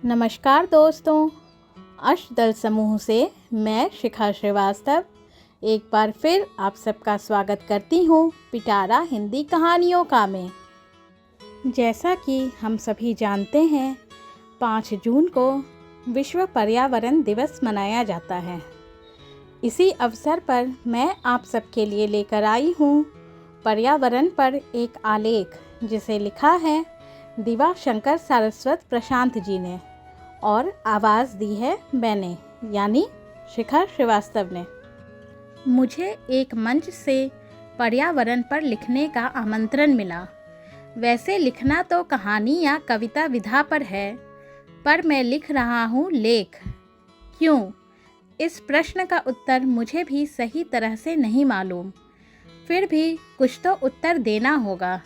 नमस्कार दोस्तों, अष्टदल समूह से मैं शिखा श्रीवास्तव एक बार फिर आप सबका स्वागत करती हूँ पिटारा हिंदी कहानियों का में। जैसा कि हम सभी जानते हैं, 5 जून को विश्व पर्यावरण दिवस मनाया जाता है। इसी अवसर पर मैं आप सबके लिए लेकर आई हूँ पर्यावरण पर एक आलेख, जिसे लिखा है दिवा शंकर सारस्वत प्रशांत जी ने और आवाज़ दी है मैंने, यानी शिखा श्रीवास्तव ने। मुझे एक मंच से पर्यावरण पर लिखने का आमंत्रण मिला। वैसे लिखना तो कहानी या कविता विधा पर है, पर मैं लिख रहा हूँ लेख। क्यों? इस प्रश्न का उत्तर मुझे भी सही तरह से नहीं मालूम, फिर भी कुछ तो उत्तर देना होगा।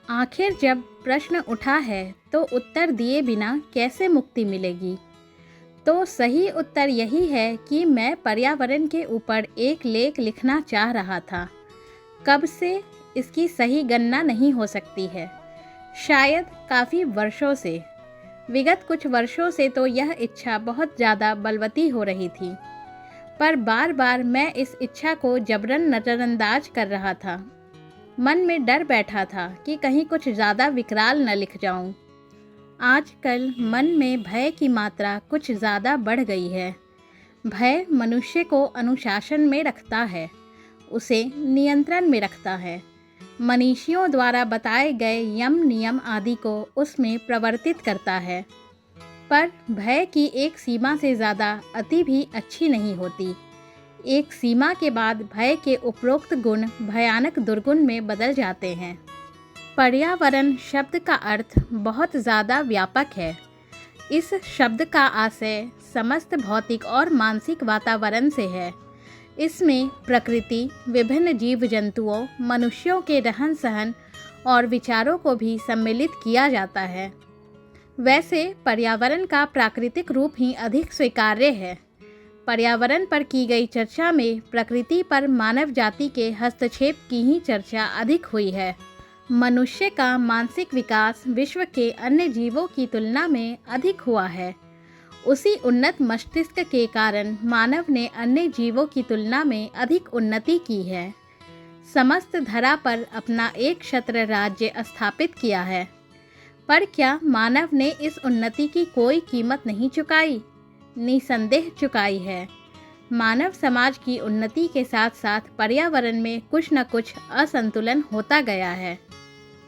आखिर जब प्रश्न उठा है तो उत्तर दिए बिना कैसे मुक्ति मिलेगी? तो सही उत्तर यही है कि मैं पर्यावरण के ऊपर एक लेख लिखना चाह रहा था। कब से, इसकी सही गणना नहीं हो सकती है। शायद काफ़ी वर्षों से। विगत कुछ वर्षों से तो यह इच्छा बहुत ज़्यादा बलवती हो रही थी, पर बार बार मैं इस इच्छा को जबरन नज़रअंदाज कर रहा था। मन में डर बैठा था कि कहीं कुछ ज़्यादा विकराल न लिख जाऊं। आजकल मन में भय की मात्रा कुछ ज़्यादा बढ़ गई है। भय मनुष्य को अनुशासन में रखता है, उसे नियंत्रण में रखता है। मनीषियों द्वारा बताए गए यम नियम आदि को उसमें प्रवर्तित करता है। पर भय की एक सीमा से ज़्यादा अति भी अच्छी नहीं होती। एक सीमा के बाद भय के उपरोक्त गुण भयानक दुर्गुण में बदल जाते हैं। पर्यावरण शब्द का अर्थ बहुत ज़्यादा व्यापक है। इस शब्द का आशय समस्त भौतिक और मानसिक वातावरण से है। इसमें प्रकृति, विभिन्न जीव जंतुओं, मनुष्यों के रहन सहन और विचारों को भी सम्मिलित किया जाता है। वैसे पर्यावरण का प्राकृतिक रूप ही अधिक स्वीकार्य है। पर्यावरण पर की गई चर्चा में प्रकृति पर मानव जाति के हस्तक्षेप की ही चर्चा अधिक हुई है। मनुष्य का मानसिक विकास विश्व के अन्य जीवों की तुलना में अधिक हुआ है। उसी उन्नत मस्तिष्क के कारण मानव ने अन्य जीवों की तुलना में अधिक उन्नति की है। समस्त धरा पर अपना एक छत्र राज्य स्थापित किया है। पर क्या मानव ने इस उन्नति की कोई कीमत नहीं चुकाई? निसंदेह चुकाई है। मानव समाज की उन्नति के साथ साथ पर्यावरण में कुछ न कुछ असंतुलन होता गया है।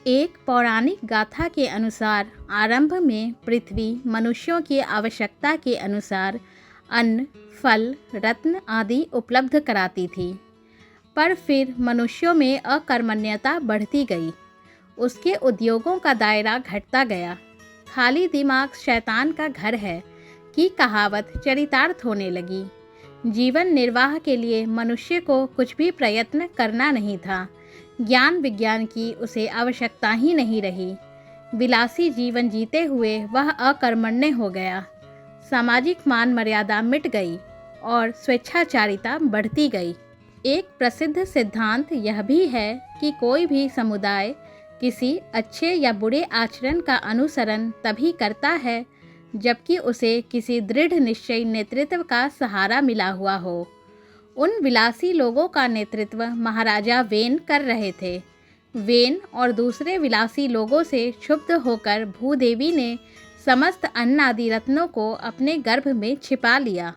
एक पौराणिक गाथा के अनुसार आरंभ में पृथ्वी मनुष्यों की आवश्यकता के अनुसार अन्न, फल, रत्न आदि उपलब्ध कराती थी। पर फिर मनुष्यों में अकर्मण्यता बढ़ती गई। उसके उद्योगों का दायरा घटता गया। खाली दिमाग शैतान का घर है की कहावत चरितार्थ होने लगी। जीवन निर्वाह के लिए मनुष्य को कुछ भी प्रयत्न करना नहीं था। ज्ञान विज्ञान की उसे आवश्यकता ही नहीं रही। विलासी जीवन जीते हुए वह अकर्मण्य हो गया। सामाजिक मान मर्यादा मिट गई और स्वेच्छाचारिता बढ़ती गई। एक प्रसिद्ध सिद्धांत यह भी है कि कोई भी समुदाय किसी अच्छे या बुरे आचरण का अनुसरण तभी करता है जबकि उसे किसी दृढ़ निश्चयी नेतृत्व का सहारा मिला हुआ हो। उन विलासी लोगों का नेतृत्व महाराजा वेन कर रहे थे। वेन और दूसरे विलासी लोगों से क्षुब्ध होकर भूदेवी ने समस्त अन्न आदि रत्नों को अपने गर्भ में छिपा लिया।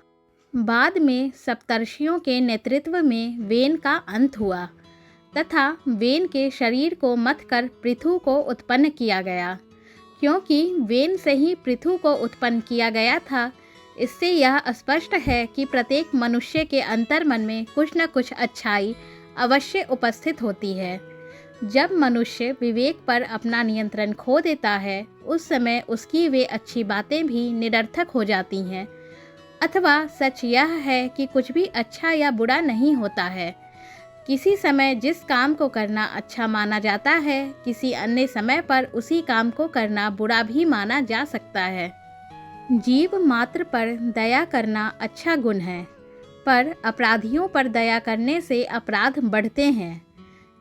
बाद में सप्तर्षियों के नेतृत्व में वेन का अंत हुआ तथा वेन के शरीर को मथकर पृथु को उत्पन्न किया गया। क्योंकि वेन से ही पृथु को उत्पन्न किया गया था, इससे यह स्पष्ट है कि प्रत्येक मनुष्य के अंतर्मन में कुछ न कुछ अच्छाई अवश्य उपस्थित होती है। जब मनुष्य विवेक पर अपना नियंत्रण खो देता है, उस समय उसकी वे अच्छी बातें भी निरर्थक हो जाती हैं। अथवा सच यह है कि कुछ भी अच्छा या बुरा नहीं होता है। किसी समय जिस काम को करना अच्छा माना जाता है, किसी अन्य समय पर उसी काम को करना बुरा भी माना जा सकता है। जीव मात्र पर दया करना अच्छा गुण है, पर अपराधियों पर दया करने से अपराध बढ़ते हैं।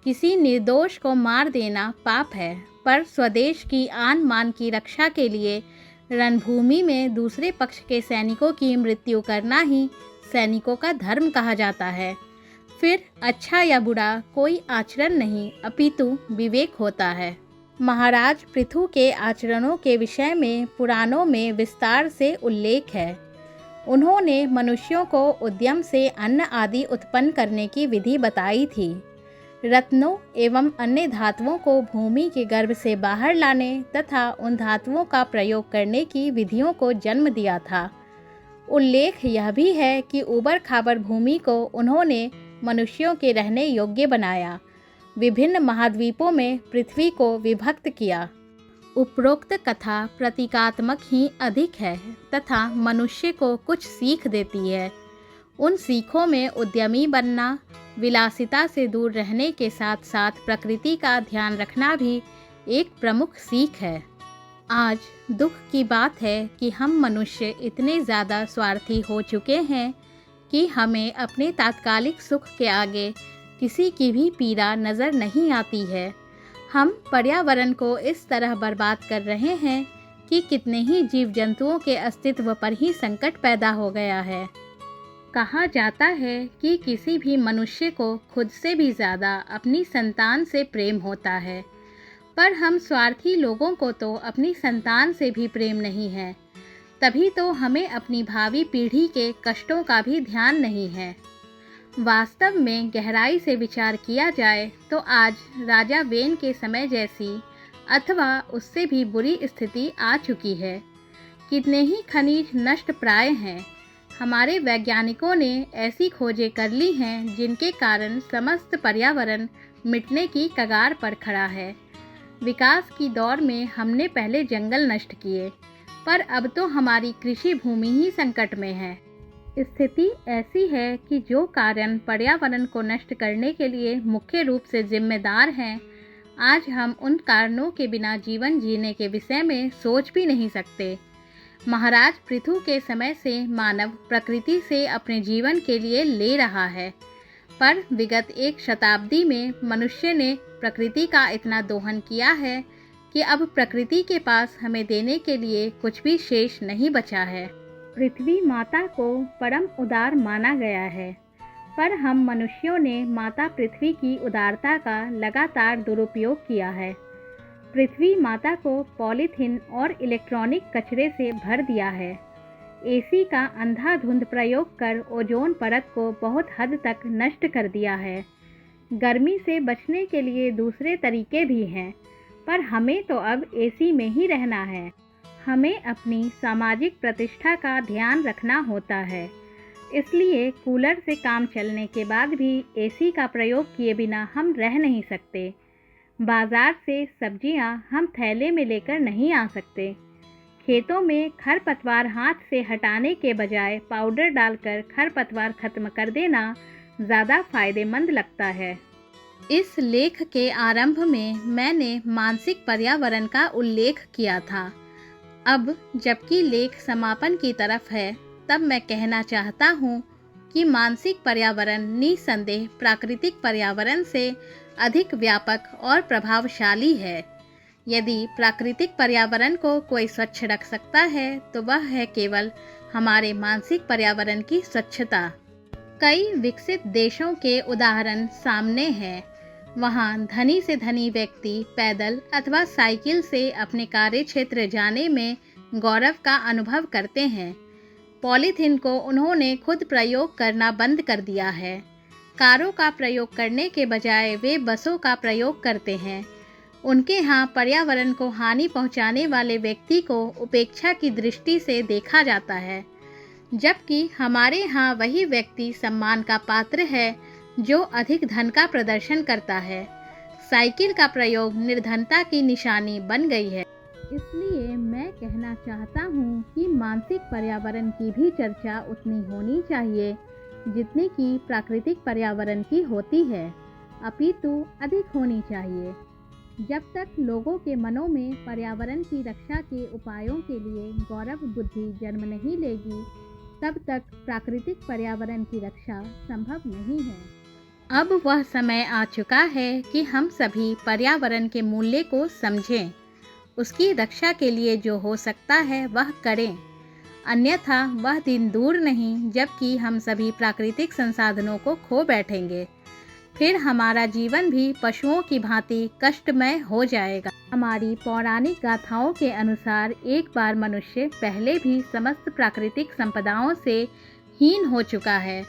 किसी निर्दोष को मार देना पाप है, पर स्वदेश की आन मान की रक्षा के लिए रणभूमि में दूसरे पक्ष के सैनिकों की मृत्यु करना ही सैनिकों का धर्म कहा जाता है। फिर अच्छा या बुरा कोई आचरण नहीं अपितु विवेक होता है। महाराज पृथु के आचरणों के विषय में पुराणों में विस्तार से उल्लेख है। उन्होंने मनुष्यों को उद्यम से अन्न आदि उत्पन्न करने की विधि बताई थी। रत्नों एवं अन्य धातुओं को भूमि के गर्भ से बाहर लाने तथा उन धातुओं का प्रयोग करने की विधियों को जन्म दिया था। उल्लेख यह भी है कि ऊबड़ खाबड़ भूमि को उन्होंने मनुष्यों के रहने योग्य बनाया, विभिन्न महाद्वीपों में पृथ्वी को विभक्त किया। उपरोक्त कथा प्रतीकात्मक ही अधिक है तथा मनुष्य को कुछ सीख देती है। उन सीखों में उद्यमी बनना, विलासिता से दूर रहने के साथ साथ प्रकृति का ध्यान रखना भी एक प्रमुख सीख है। आज दुख की बात है कि हम मनुष्य इतने ज़्यादा स्वार्थी हो चुके हैं कि हमें अपने तात्कालिक सुख के आगे किसी की भी पीड़ा नज़र नहीं आती है। हम पर्यावरण को इस तरह बर्बाद कर रहे हैं कि कितने ही जीव जंतुओं के अस्तित्व पर ही संकट पैदा हो गया है। कहा जाता है कि किसी भी मनुष्य को खुद से भी ज़्यादा अपनी संतान से प्रेम होता है, पर हम स्वार्थी लोगों को तो अपनी संतान से भी प्रेम नहीं है। तभी तो हमें अपनी भावी पीढ़ी के कष्टों का भी ध्यान नहीं है। वास्तव में गहराई से विचार किया जाए तो आज राजा वेन के समय जैसी अथवा उससे भी बुरी स्थिति आ चुकी है। कितने ही खनिज नष्ट प्राय हैं। हमारे वैज्ञानिकों ने ऐसी खोजें कर ली हैं जिनके कारण समस्त पर्यावरण मिटने की कगार पर खड़ा है। विकास की दौर में हमने पहले जंगल नष्ट किए, पर अब तो हमारी कृषि भूमि ही संकट में है। स्थिति ऐसी है कि जो कारण पर्यावरण को नष्ट करने के लिए मुख्य रूप से जिम्मेदार हैं, आज हम उन कारणों के बिना जीवन जीने के विषय में सोच भी नहीं सकते। महाराज पृथु के समय से मानव प्रकृति से अपने जीवन के लिए ले रहा है, पर विगत एक शताब्दी में मनुष्य ने प्रकृति का इतना दोहन किया है कि अब प्रकृति के पास हमें देने के लिए कुछ भी शेष नहीं बचा है। पृथ्वी माता को परम उदार माना गया है, पर हम मनुष्यों ने माता पृथ्वी की उदारता का लगातार दुरुपयोग किया है। पृथ्वी माता को पॉलीथीन और इलेक्ट्रॉनिक कचरे से भर दिया है। एसी का अंधाधुंध प्रयोग कर ओजोन परत को बहुत हद तक नष्ट कर दिया है। गर्मी से बचने के लिए दूसरे तरीके भी हैं, पर हमें तो अब एसी में ही रहना है। हमें अपनी सामाजिक प्रतिष्ठा का ध्यान रखना होता है, इसलिए कूलर से काम चलने के बाद भी एसी का प्रयोग किए बिना हम रह नहीं सकते। बाज़ार से सब्जियां हम थैले में लेकर नहीं आ सकते। खेतों में खरपतवार हाथ से हटाने के बजाय पाउडर डालकर खरपतवार खत्म कर देना ज़्यादा फायदेमंद लगता है। इस लेख के आरंभ में मैंने मानसिक पर्यावरण का उल्लेख किया था। अब जबकि लेख समापन की तरफ है, तब मैं कहना चाहता हूँ कि मानसिक पर्यावरण निसंदेह प्राकृतिक पर्यावरण से अधिक व्यापक और प्रभावशाली है। यदि प्राकृतिक पर्यावरण को कोई स्वच्छ रख सकता है तो वह है केवल हमारे मानसिक पर्यावरण की स्वच्छता। कई विकसित देशों के उदाहरण सामने हैं। वहाँ धनी से धनी व्यक्ति पैदल अथवा साइकिल से अपने कार्य क्षेत्र जाने में गौरव का अनुभव करते हैं। पॉलीथीन को उन्होंने खुद प्रयोग करना बंद कर दिया है। कारों का प्रयोग करने के बजाय वे बसों का प्रयोग करते हैं। उनके यहाँ पर्यावरण को हानि पहुँचाने वाले व्यक्ति को उपेक्षा की दृष्टि से देखा जाता है, जबकि हमारे यहाँ वही व्यक्ति सम्मान का पात्र है जो अधिक धन का प्रदर्शन करता है। साइकिल का प्रयोग निर्धनता की निशानी बन गई है। इसलिए मैं कहना चाहता हूँ कि मानसिक पर्यावरण की भी चर्चा उतनी होनी चाहिए जितनी कि प्राकृतिक पर्यावरण की होती है, अपितु अधिक होनी चाहिए। जब तक लोगों के मनों में पर्यावरण की रक्षा के उपायों के लिए गौरव बुद्धि जन्म नहीं लेगी, तब तक प्राकृतिक पर्यावरण की रक्षा संभव नहीं है। अब वह समय आ चुका है कि हम सभी पर्यावरण के मूल्य को समझें उसकी रक्षा के लिए जो हो सकता है वह करें, अन्यथा वह दिन दूर नहीं जबकि हम सभी प्राकृतिक संसाधनों को खो बैठेंगे। फिर हमारा जीवन भी पशुओं की भांति कष्टमय हो जाएगा। हमारी पौराणिक गाथाओं के अनुसार एक बार मनुष्य पहले भी समस्त प्राकृतिक संपदाओं से हीन हो चुका है।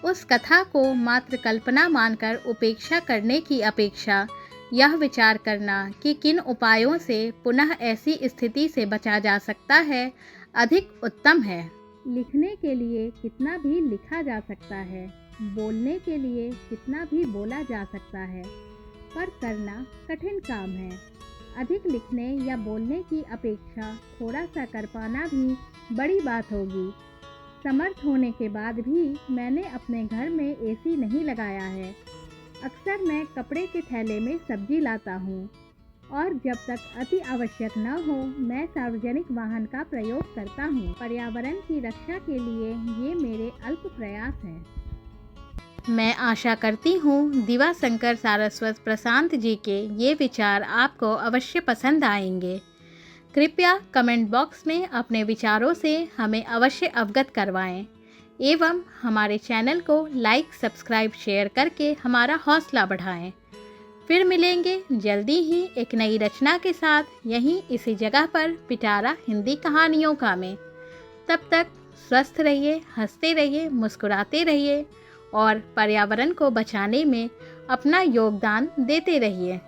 उस कथा को मात्र कल्पना मानकर उपेक्षा करने की अपेक्षा यह विचार करना कि किन उपायों से पुनः ऐसी स्थिति से बचा जा सकता है अधिक उत्तम है। लिखने के लिए कितना भी लिखा जा सकता है, बोलने के लिए कितना भी बोला जा सकता है, पर करना कठिन काम है। अधिक लिखने या बोलने की अपेक्षा थोड़ा सा कर पाना भी बड़ी बात होगी। समर्थ होने के बाद भी मैंने अपने घर में एसी नहीं लगाया है। अक्सर मैं कपड़े के थैले में सब्जी लाता हूँ और जब तक अति आवश्यक न हो मैं सार्वजनिक वाहन का प्रयोग करता हूँ। पर्यावरण की रक्षा के लिए ये मेरे अल्प प्रयास हैं। मैं आशा करती हूँ दिवाशंकर सारस्वत प्रशांत जी के ये विचार आपको अवश्य पसंद आएंगे। कृपया कमेंट बॉक्स में अपने विचारों से हमें अवश्य अवगत करवाएं एवं हमारे चैनल को लाइक, सब्सक्राइब, शेयर करके हमारा हौसला बढ़ाएं। फिर मिलेंगे जल्दी ही एक नई रचना के साथ यहीं इसी जगह पर पिटारा हिंदी कहानियों का में। तब तक स्वस्थ रहिए, हंसते रहिए, मुस्कुराते रहिए और पर्यावरण को बचाने में अपना योगदान देते रहिए।